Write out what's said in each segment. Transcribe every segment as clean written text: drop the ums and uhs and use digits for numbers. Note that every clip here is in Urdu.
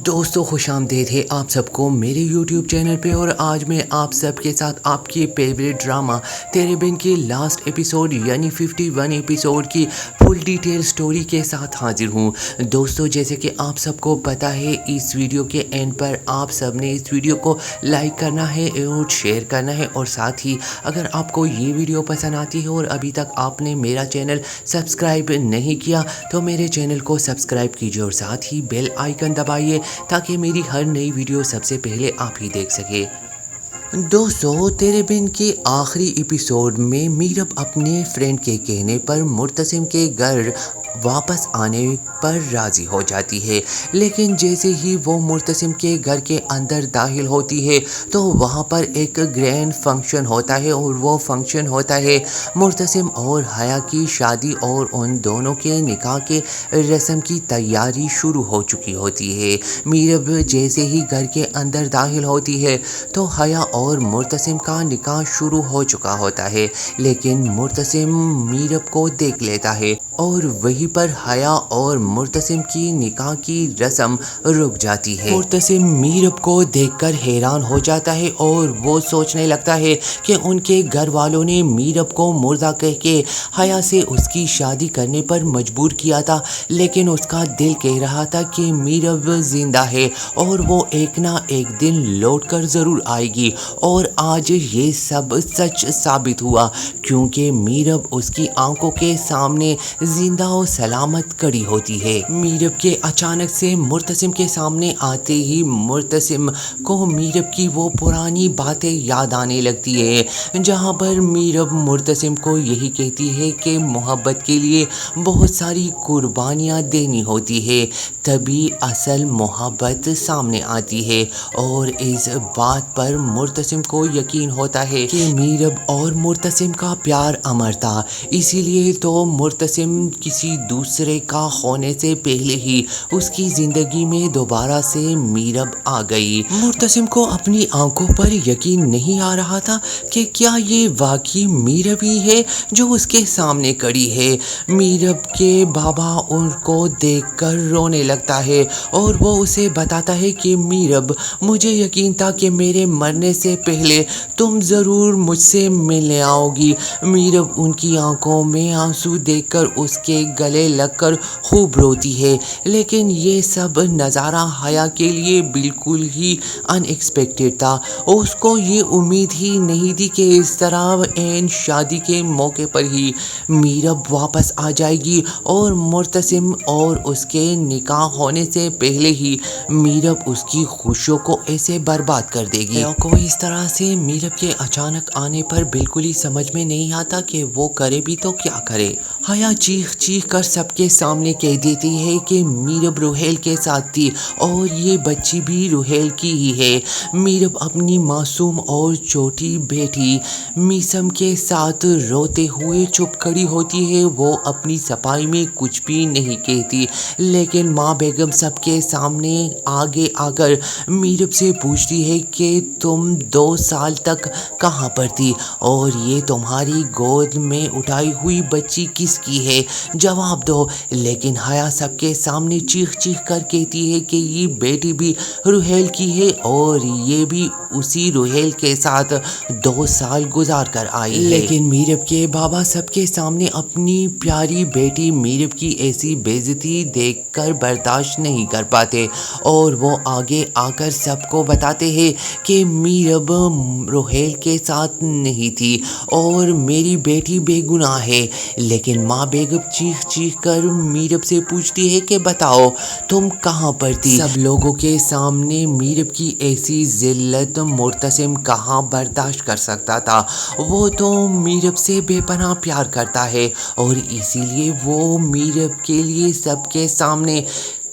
دوستو خوش آمدید ہے آپ سب کو میرے یوٹیوب چینل پہ، اور آج میں آپ سب کے ساتھ آپ کی فیوریٹ ڈرامہ تیرے بن کی لاسٹ ایپیسوڈ یعنی 51 ایپیسوڈ کی فل ڈیٹیل سٹوری کے ساتھ حاضر ہوں۔ دوستو جیسے کہ آپ سب کو پتہ ہے، اس ویڈیو کے اینڈ پر آپ سب نے اس ویڈیو کو لائک کرنا ہے اور شیئر کرنا ہے، اور ساتھ ہی اگر آپ کو یہ ویڈیو پسند آتی ہے اور ابھی تک آپ نے میرا چینل سبسکرائب نہیں کیا تو میرے چینل کو سبسکرائب کیجیے اور ساتھ ہی بیل آئیکن دبائیے تاکہ میری ہر نئی ویڈیو سب سے پہلے آپ ہی دیکھ سکے۔ دوستو تیرے بن کے آخری ایپیسوڈ میں میرب اپنے فرینڈ کے کہنے پر مرتسم کے گھر واپس آنے پر راضی ہو جاتی ہے، لیکن جیسے ہی وہ مرتسم کے گھر کے اندر داخل ہوتی ہے تو وہاں پر ایک گرینڈ فنکشن ہوتا ہے، اور وہ فنکشن ہوتا ہے مرتسم اور حیا کی شادی، اور ان دونوں کے نکاح کے رسم کی تیاری شروع ہو چکی ہوتی ہے۔ میرب جیسے ہی گھر کے اندر داخل ہوتی ہے تو حیا اور مرتسم کا نکاح شروع ہو چکا ہوتا ہے، لیکن مرتسم میرب کو دیکھ لیتا ہے اور وہیں پر حیا اور مرتسم کی نکاح کی رسم رک جاتی ہے۔ مرتسم میرب کو دیکھ کر حیران ہو جاتا ہے اور وہ سوچنے لگتا ہے کہ ان کے گھر والوں نے میرب کو مردہ کہہ کے حیا سے اس کی شادی کرنے پر مجبور کیا تھا، لیکن اس کا دل کہہ رہا تھا کہ میرب زندہ ہے اور وہ ایک نہ ایک دن لوٹ کر ضرور آئے گی، اور آج یہ سب سچ ثابت ہوا کیونکہ میرب اس کی آنکھوں کے سامنے زندہ و سلامت کھڑی ہوتی ہے۔ میرب کے اچانک سے مرتسم کے سامنے آتے ہی مرتسم کو میرب کی وہ پرانی باتیں یاد آنے لگتی ہے، جہاں پر میرب مرتسم کو یہی کہتی ہے کہ محبت کے لیے بہت ساری قربانیاں دینی ہوتی ہے، تبھی اصل محبت سامنے آتی ہے، اور اس بات پر مرتسم کو یقین ہوتا ہے کہ میرب اور مرتسم کا پیار امر تھا، اسی لیے تو مرتسم کسی دوسرے کا ہونے سے پہلے ہی اس کی زندگی میں دوبارہ سے میرب آ گئی۔ مرتسم کو اپنی آنکھوں پر یقین نہیں آ رہا تھا کہ کیا یہ واقعی میرب ہی ہے جو اس کے سامنے کھڑی ہے۔ میرب کے بابا ان کو دیکھ کر رونے لگتا ہے اور وہ اسے بتاتا ہے کہ میرب، مجھے یقین تھا کہ میرے مرنے سے پہلے تم ضرور مجھ سے ملنے آؤ گی۔ میرب ان کی آنکھوں میں آنسو دیکھ کر اس کے گلے لگ کر خوب روتی ہے، لیکن یہ سب نظارہ حیا کے لیے بالکل ہی ان ایکسپیکٹڈ تھا۔ اس کو یہ امید ہی نہیں تھی کہ اس طرح عین شادی کے موقع پر ہی میرب واپس آ جائے گی اور مرتسم اور اس کے نکاح ہونے سے پہلے ہی میرب اس کی خوشیوں کو ایسے برباد کر دے گی۔ کو اس طرح سے میرب کے اچانک آنے پر بالکل ہی سمجھ میں نہیں آتا کہ وہ کرے بھی تو کیا کرے۔ حیا چیخ چیخ کر سب کے سامنے کہہ دیتی ہے کہ میرب روحیل کے ساتھ تھی اور یہ بچی بھی روحیل کی ہی ہے۔ میرب اپنی معصوم اور چھوٹی بیٹی میسم کے ساتھ روتے ہوئے چپ کھڑی ہوتی ہے، وہ اپنی صفائی میں کچھ بھی نہیں کہتی، لیکن ماں بیگم سب کے سامنے آگے آ کر میرب سے پوچھتی ہے کہ تم 2 سال تک کہاں پر تھی اور یہ تمہاری گود میں اٹھائی ہوئی بچی کس کی ہے، جواب دو۔ لیکن حیا سب کے سامنے چیخ چیخ کر کہتی ہے کہ یہ بیٹی بھی روحیل کی ہے اور یہ بھی اسی روحیل کے ساتھ 2 سال گزار کر آئی ہے۔ لیکن میرب کے بابا سب کے سامنے اپنی پیاری بیٹی میرب کی ایسی بے عزتی دیکھ کر برداشت نہیں کر پاتے، اور وہ آگے آ کر سب کو بتاتے ہیں کہ میرب روحیل کے ساتھ نہیں تھی اور میری بیٹی بے گناہ ہے۔ لیکن ماں بیگم چیخ چیخ کر میرب سے پوچھتی ہے کہ بتاؤ تم کہاں پر تھی۔ سب لوگوں کے سامنے میرب کی ایسی ذلت مرتسم کہاں برداشت کر سکتا تھا، وہ تو میرب سے بے پناہ پیار کرتا ہے، اور اسی لیے وہ میرب کے لیے سب کے سامنے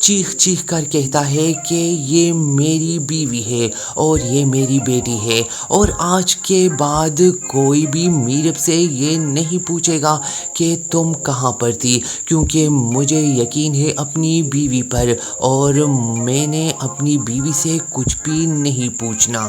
چیخ چیخ کر کہتا ہے کہ یہ میری بیوی ہے اور یہ میری بیٹی ہے، اور آج کے بعد کوئی بھی میرب سے یہ نہیں پوچھے گا کہ تم کہاں پر تھی، کیونکہ مجھے یقین ہے اپنی بیوی پر، اور میں نے اپنی بیوی سے کچھ بھی نہیں پوچھنا۔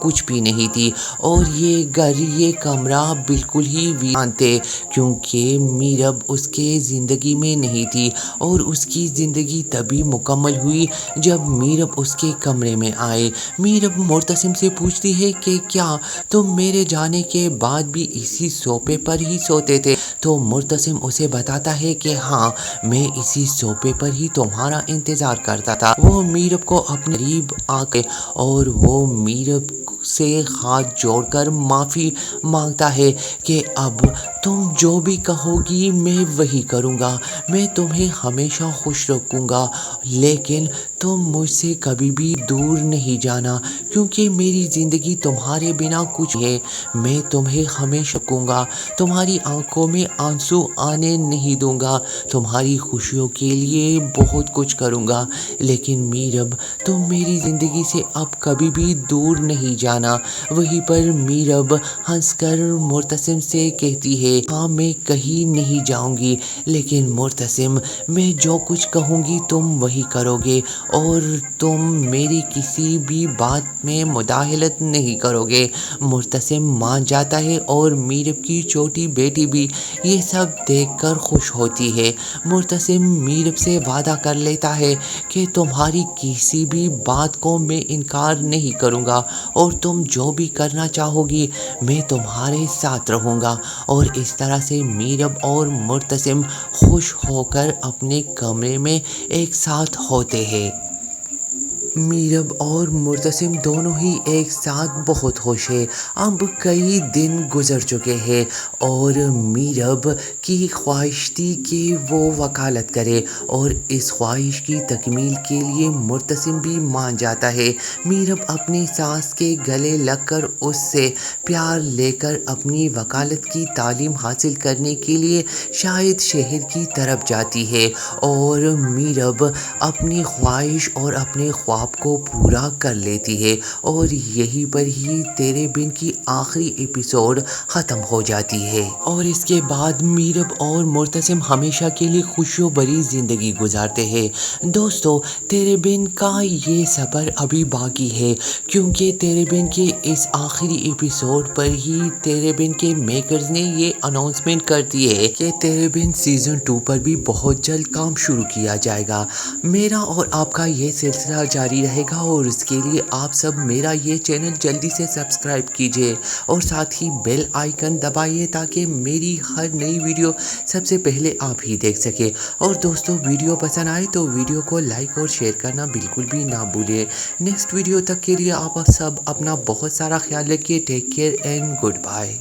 کچھ بھی نہیں تھی اور یہ گھر یہ کمرہ بالکل ہی ویران تھے کیونکہ میرب اس کے زندگی میں نہیں تھی اور اس کی زندگی تبھی مکمل ہوئی جب میرب اس کے کمرے میں آئے۔ میرب مرتسم سے پوچھتی ہے کہ کیا تم میرے جانے کے بعد بھی اسی صوفے پر ہی سوتے تھے؟ تو مرتسم اسے بتاتا ہے کہ ہاں، میں اسی صوفے پر ہی تمہارا انتظار کرتا تھا۔ وہ میرب کو اپنے قریب آ کے اور وہ میرب سے ہاتھ جوڑ کر معافی مانگتا ہے کہ اب تم جو بھی کہو گی میں وہی کروں گا، میں تمہیں ہمیشہ خوش رکھوں گا، لیکن تم مجھ سے کبھی بھی دور نہیں جانا کیونکہ میری زندگی تمہارے بنا کچھ ہے۔ میں تمہیں ہمیشہ رکھوں گا، تمہاری آنکھوں میں آنسو آنے نہیں دوں گا، تمہاری خوشیوں کے لیے بہت کچھ کروں گا، لیکن میرب تم میری زندگی سے اب کبھی بھی دور نہیں جانا۔ وہیں پر میرب ہنس کر مرتسم سے کہتی ہے ہاں، میں کہیں نہیں جاؤں گی، لیکن مرتسم میں جو کچھ کہوں گی تم وہی کرو گے اور تم میری کسی بھی بات میں مداخلت نہیں کرو گے۔ مرتسم مان جاتا ہے اور میرب کی چھوٹی بیٹی بھی یہ سب دیکھ کر خوش ہوتی ہے۔ مرتسم میرب سے وعدہ کر لیتا ہے کہ تمہاری کسی بھی بات کو میں انکار نہیں کروں گا اور تم جو بھی کرنا چاہو گی میں تمہارے ساتھ رہوں گا، اور اس طرح سے میرب اور مرتسم خوش ہو کر اپنے کمرے میں ایک ساتھ ہوتے ہیں۔ میرب اور مرتسم دونوں ہی ایک ساتھ بہت خوش ہیں۔ اب کئی دن گزر چکے ہیں اور میرب کی خواہش تھی کہ وہ وکالت کرے اور اس خواہش کی تکمیل کے لیے مرتسم بھی مان جاتا ہے۔ میرب اپنی ساس کے گلے لگ کر اس سے پیار لے کر اپنی وکالت کی تعلیم حاصل کرنے کے لیے شاید شہر کی طرف جاتی ہے اور میرب اپنی خواہش اور اپنے خواب کو پورا کر لیتی ہے اور یہیں پر ہی تیرے بن کی آخری ایپیسوڈ ختم ہو جاتی ہے اور اس کے بعد میرب اور مرتسم ہمیشہ کے لیے خوشیوں بھری زندگی گزارتے ہیں۔ دوستو، تیرے بن کا یہ سفر ابھی باقی ہے کیونکہ تیرے بن کے اس آخری ایپیسوڈ پر ہی تیرے بن کے میکرز نے یہ اناؤنسمنٹ کر دی ہے کہ تیرے بن سیزن 2 پر بھی بہت جلد کام شروع کیا جائے گا۔ میرا اور آپ کا یہ سلسلہ جاری رہے گا اور اس کے لیے آپ سب میرا یہ چینل جلدی سے سبسکرائب کیجئے اور ساتھ ہی بیل آئیکن دبائیے تاکہ میری ہر نئی ویڈیو سب سے پہلے آپ ہی دیکھ سکے۔ اور دوستو، ویڈیو پسند آئے تو ویڈیو کو لائک اور شیئر کرنا بالکل بھی نہ بھولیں۔ نیکسٹ ویڈیو تک کے لیے آپ سب اپنا بہت سارا خیال رکھیے۔ Take care and good bye.